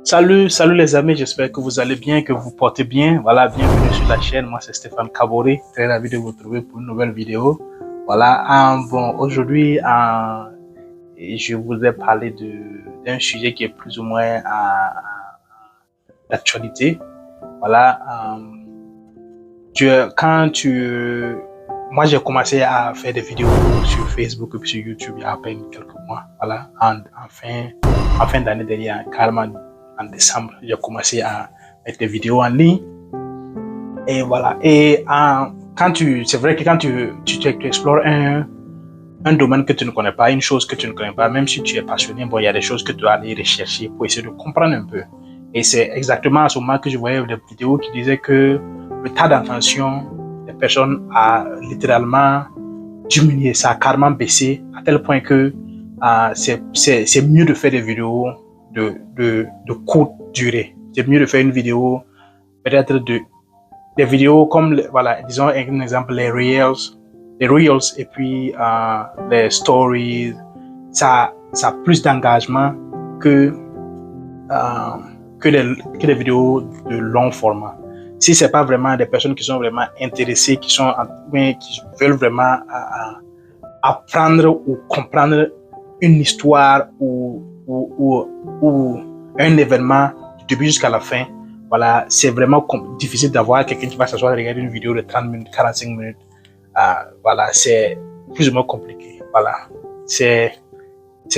Salut les amis, j'espère que vous allez bien, que vous portez bien. Voilà, bienvenue sur la chaîne. Moi, c'est Stéphane Kaboré. Très ravi de vous retrouver pour une nouvelle vidéo. Voilà, aujourd'hui, je vous ai parlé d'un sujet qui est plus ou moins d'actualité. Voilà, moi, j'ai commencé à faire des vidéos sur Facebook et puis sur YouTube il y a à peine quelques mois. Voilà, en fin d'année dernière, carrément en décembre, j'ai commencé à mettre des vidéos en ligne. Et voilà. Et c'est vrai que quand tu explores un domaine que tu ne connais pas, une chose que tu ne connais pas, même si tu es passionné, bon, il y a des choses que tu dois aller rechercher pour essayer de comprendre un peu. Et c'est exactement à ce moment que je voyais des vidéos qui disaient que le tas d'attention des personnes a littéralement diminué, ça a carrément baissé, à tel point que c'est mieux de faire des vidéos de courte durée. C'est mieux de faire une vidéo, peut-être des vidéos comme, voilà, disons un exemple, les Reels et puis les Stories. Ça a plus d'engagement que des vidéos de long format. Si c'est pas vraiment des personnes qui sont vraiment intéressées, qui veulent vraiment apprendre ou comprendre une histoire ou un événement du début jusqu'à la fin, voilà, c'est vraiment difficile d'avoir quelqu'un qui va s'asseoir et regarder une vidéo de 30 minutes, 45 minutes. Voilà, c'est plus ou moins compliqué. Voilà, c'est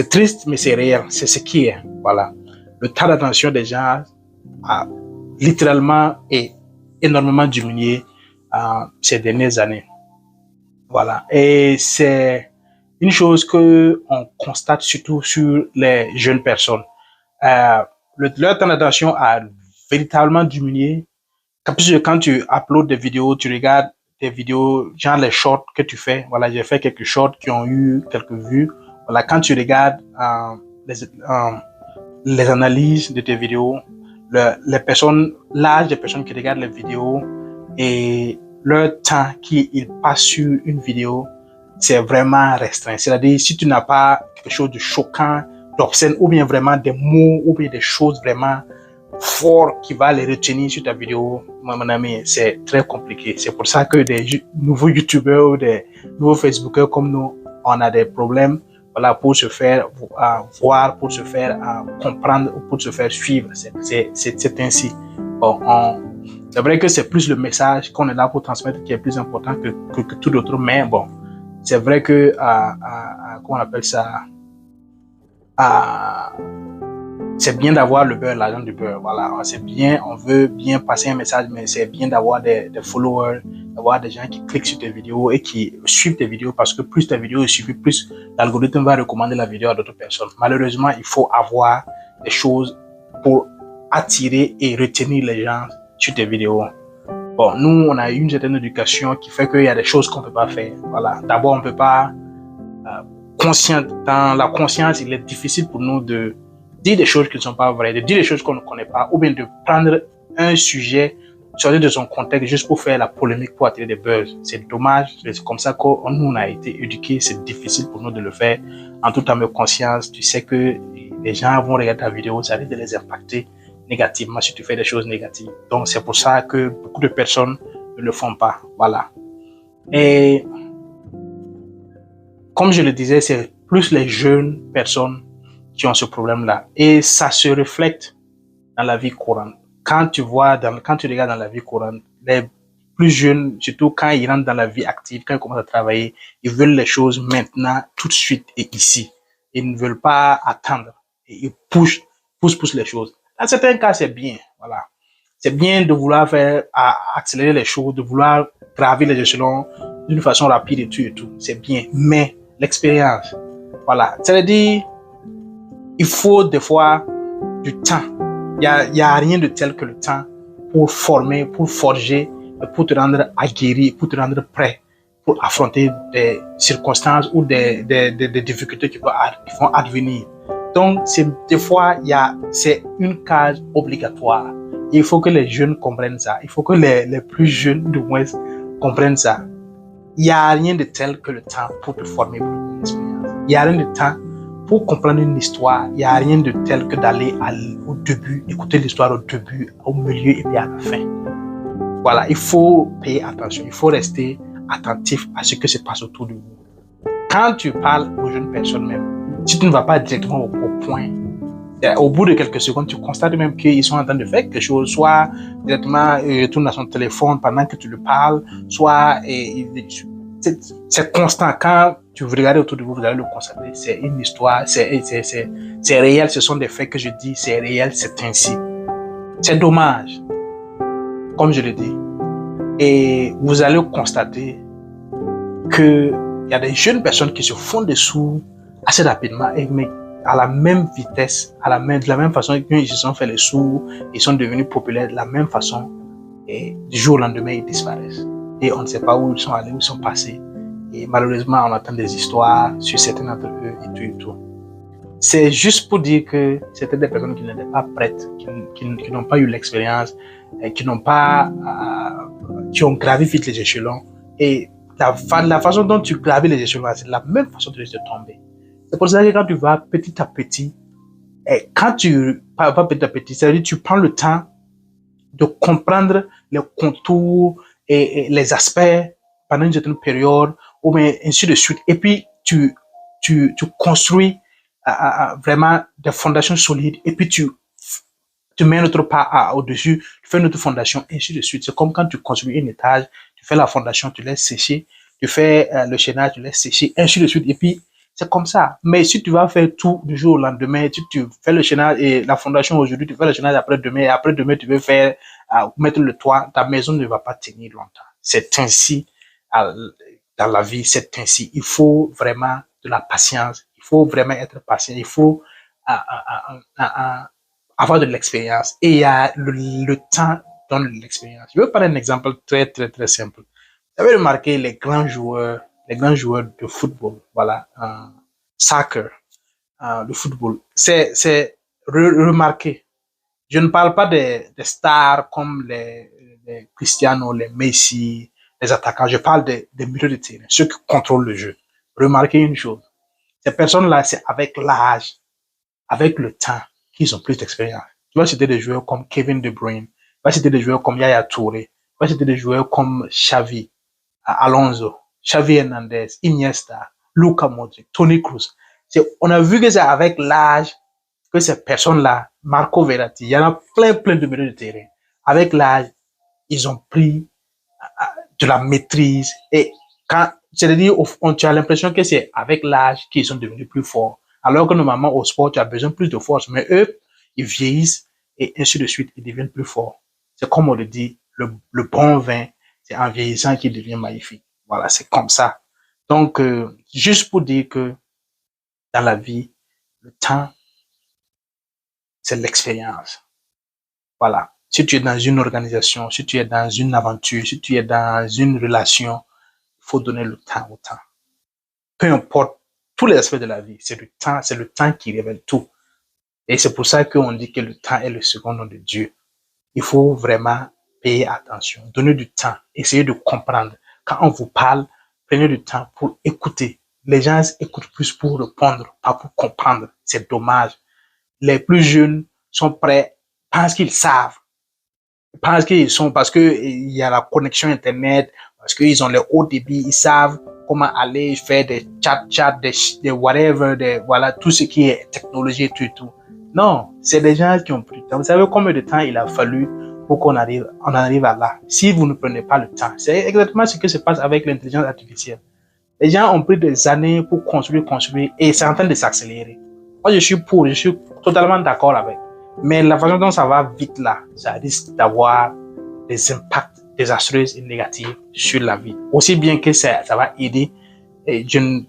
triste, mais c'est réel. C'est ce qui est. Voilà, le temps d'attention des gens a littéralement et énormément diminué ces dernières années. Voilà, et c'est une chose que on constate surtout sur les jeunes personnes. Leur temps d'attention a véritablement diminué. Quand tu uploads des vidéos, tu regardes des vidéos, genre les shorts que tu fais. Voilà, j'ai fait quelques shorts qui ont eu quelques vues. Voilà, quand tu regardes les analyses de tes vidéos, l'âge des personnes qui regardent les vidéos et leur temps qu'ils passent sur une vidéo, c'est vraiment restreint. C'est-à-dire, si tu n'as pas quelque chose de choquant, d'obscène, ou bien vraiment des mots, ou bien des choses vraiment fortes qui va les retenir sur ta vidéo, mon ami, c'est très compliqué. C'est pour ça que des nouveaux YouTubeurs ou des nouveaux Facebookers comme nous, on a des problèmes, voilà, pour se faire voir, pour se faire comprendre, pour se faire suivre. C'est ainsi. Bon, c'est vrai que c'est plus le message qu'on est là pour transmettre qui est plus important que tout d'autre, mais bon, c'est vrai que, comment on appelle ça, c'est bien d'avoir le beurre, l'argent du beurre, voilà, c'est bien, on veut bien passer un message, mais c'est bien d'avoir des followers, d'avoir des gens qui cliquent sur tes vidéos et qui suivent tes vidéos, parce que plus ta vidéo est suivie, plus l'algorithme va recommander la vidéo à d'autres personnes. Malheureusement, il faut avoir des choses pour attirer et retenir les gens sur tes vidéos. Bon, nous, on a eu une certaine éducation qui fait qu'il y a des choses qu'on ne peut pas faire. Voilà. D'abord, on ne peut pas, dans la conscience, il est difficile pour nous de dire des choses qui ne sont pas vraies, de dire des choses qu'on ne connaît pas, ou bien de prendre un sujet, sortir de son contexte juste pour faire la polémique, pour attirer des buzz. C'est dommage, c'est comme ça que nous, on a été éduqués, c'est difficile pour nous de le faire. En toute âme et conscience, tu sais que les gens vont regarder ta vidéo, ça risque de les impacter négativement si tu fais des choses négatives. Donc, c'est pour ça que beaucoup de personnes ne le font pas. Voilà. Et comme je le disais, c'est plus les jeunes personnes qui ont ce problème-là. Et ça se reflète dans la vie courante. Quand tu regardes dans la vie courante, les plus jeunes, surtout quand ils rentrent dans la vie active, quand ils commencent à travailler, ils veulent les choses maintenant, tout de suite et ici. Ils ne veulent pas attendre. Et ils poussent les choses. Dans certains cas, c'est bien. Voilà. C'est bien de vouloir accélérer les choses, de vouloir gravir les échelons d'une façon rapide et tout. C'est bien. Mais l'expérience, voilà. C'est-à-dire, il faut des fois du temps. Il y a rien de tel que le temps pour former, pour forger, pour te rendre aguerri, pour te rendre prêt, pour affronter des circonstances ou des difficultés qui vont advenir. Donc, des fois, c'est une case obligatoire. Et il faut que les jeunes comprennent ça. Il faut que les plus jeunes, du moins, comprennent ça. Il n'y a rien de tel que le temps pour te former pour une expérience. Il n'y a rien de temps pour comprendre une histoire, il n'y a rien de tel que d'aller au début, écouter l'histoire au début, au milieu et puis à la fin. Voilà, il faut payer attention, il faut rester attentif à ce que se passe autour de vous. Quand tu parles aux jeunes personnes même, si tu ne vas pas directement au point, au bout de quelques secondes, tu constates même qu'ils sont en train de faire quelque chose, soit directement il retourne à son téléphone pendant que tu lui parles, soit c'est constant. Quand tu regardes autour de vous, vous allez le constater. C'est une histoire, c'est réel, ce sont des faits que je dis, c'est réel, c'est ainsi. C'est dommage, comme je le dis. Et vous allez constater qu'il y a des jeunes personnes qui se font des sous assez rapidement, mais à la même vitesse, de la même façon qu'ils se sont fait les sous, ils sont devenus populaires de la même façon, et du jour au lendemain, ils disparaissent. Et on ne sait pas où ils sont allés, où ils sont passés. Et malheureusement, on entend des histoires sur certains d'entre eux et tout. C'est juste pour dire que c'était des personnes qui n'étaient pas prêtes, qui n'ont pas eu l'expérience, qui ont gravi vite les échelons. Et la façon dont tu gravis les échelons, c'est la même façon de tomber. C'est pour ça que quand tu vas petit à petit, pas petit à petit, c'est-à-dire tu prends le temps de comprendre les contours et les aspects pendant une certaine période, ou bien ainsi de suite. Et puis, tu construis vraiment des fondations solides, et puis tu mets un autre pas au-dessus, tu fais une autre fondation, ainsi de suite. C'est comme quand tu construis un étage, tu fais la fondation, tu laisses sécher, tu fais le chaînage, tu laisses sécher, ainsi de suite. Et puis, c'est comme ça. Mais si tu vas faire tout du jour au lendemain, tu fais le chaînage et la fondation aujourd'hui, tu fais le chaînage après-demain, et après-demain, tu veux faire, mettre le toit, ta maison ne va pas tenir longtemps. C'est ainsi dans la vie, c'est ainsi. Il faut vraiment de la patience, il faut vraiment être patient, il faut avoir de l'expérience. Et il y a le temps donne l'expérience. Je vais prendre un exemple très, très, très simple. Vous avez remarqué les grands joueurs de football, voilà, soccer, le football. C'est remarqué. Je ne parle pas des stars comme les Cristiano, les Messi, les attaquants. Je parle des milieux de terrain, ceux qui contrôlent le jeu. Remarquez une chose. Ces personnes-là, c'est avec l'âge, avec le temps, qu'ils ont plus d'expérience. Tu vas citer des joueurs comme Kevin De Bruyne, tu vas citer des joueurs comme Yaya Touré, tu vas citer des joueurs comme Xavi, Alonso, Xavi Hernandez, Iniesta, Luka Modric, Toni Kroos. On a vu que c'est avec l'âge que ces personnes-là, Marco Verratti, il y en a plein de milieux de terrain. Avec l'âge, ils ont pris de la maîtrise. Et c'est-à-dire, tu as l'impression que c'est avec l'âge qu'ils sont devenus plus forts. Alors que normalement, au sport, tu as besoin plus de force. Mais eux, ils vieillissent et ainsi de suite, ils deviennent plus forts. C'est comme on le dit, le bon vin, c'est en vieillissant qu'il devient magnifique. Voilà, c'est comme ça. Donc, juste pour dire que dans la vie, le temps, c'est l'expérience. Voilà. Si tu es dans une organisation, si tu es dans une aventure, si tu es dans une relation, il faut donner le temps au temps. Peu importe tous les aspects de la vie, c'est le temps qui révèle tout. Et c'est pour ça qu'on dit que le temps est le second nom de Dieu. Il faut vraiment payer attention, donner du temps, essayer de comprendre. Quand on vous parle, prenez du temps pour écouter. Les gens écoutent plus pour répondre, pas pour comprendre. C'est dommage. Les plus jeunes sont prêts, pensent qu'ils savent, parce que il y a la connexion internet, parce qu'ils ont le haut débit, ils savent comment aller faire des chats, des whatever, voilà, tout ce qui est technologie et tout. Non, c'est des gens qui ont pris le temps. Vous savez combien de temps il a fallu pour qu'on arrive à là. Si vous ne prenez pas le temps, c'est exactement ce qui se passe avec l'intelligence artificielle. Les gens ont pris des années pour construire, et c'est en train de s'accélérer. Moi, je suis totalement d'accord avec. Mais la façon dont ça va vite là, ça risque d'avoir des impacts désastreux et négatifs sur la vie. Aussi bien que ça va aider,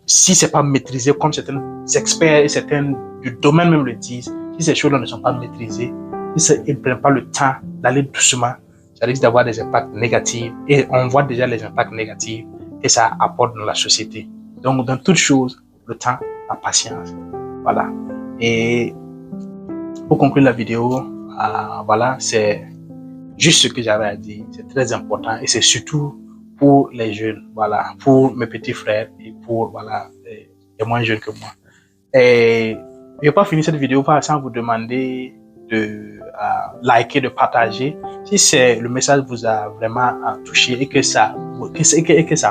si c'est pas maîtrisé comme certains experts et certains du domaine même le disent, si ces choses-là ne sont pas maîtrisées, si ils ne prennent pas le temps d'aller doucement, ça risque d'avoir des impacts négatifs. Et on voit déjà les impacts négatifs que ça apporte dans la société. Donc, dans toute chose, le temps, la patience. Voilà. Et pour conclure la vidéo, voilà, c'est juste ce que j'avais à dire. C'est très important et c'est surtout pour les jeunes, voilà, pour mes petits frères et pour, voilà, les moins jeunes que moi. Et je vais pas finir cette vidéo sans vous demander de liker, de partager. Si c'est le message vous a vraiment touché et que ça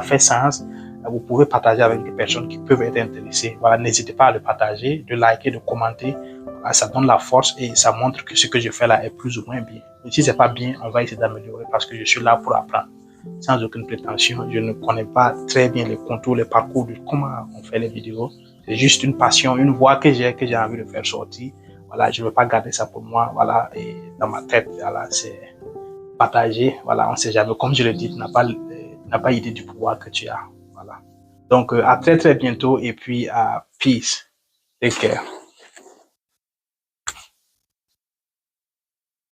fait sens, vous pouvez partager avec des personnes qui peuvent être intéressées. Voilà, n'hésitez pas à le partager, de liker, de commenter. Voilà, ça donne la force et ça montre que ce que je fais là est plus ou moins bien. Et si c'est pas bien, on va essayer d'améliorer parce que je suis là pour apprendre. Sans aucune prétention, je ne connais pas très bien les contours, les parcours de comment on fait les vidéos. C'est juste une passion, une voix que j'ai envie de faire sortir. Voilà, je ne veux pas garder ça pour moi. Voilà, et dans ma tête, voilà, c'est partager. Voilà, on ne sait jamais. Comme je le dis, tu n'as pas idée du pouvoir que tu as. Voilà. Donc, à très, très bientôt et puis, peace. Take care.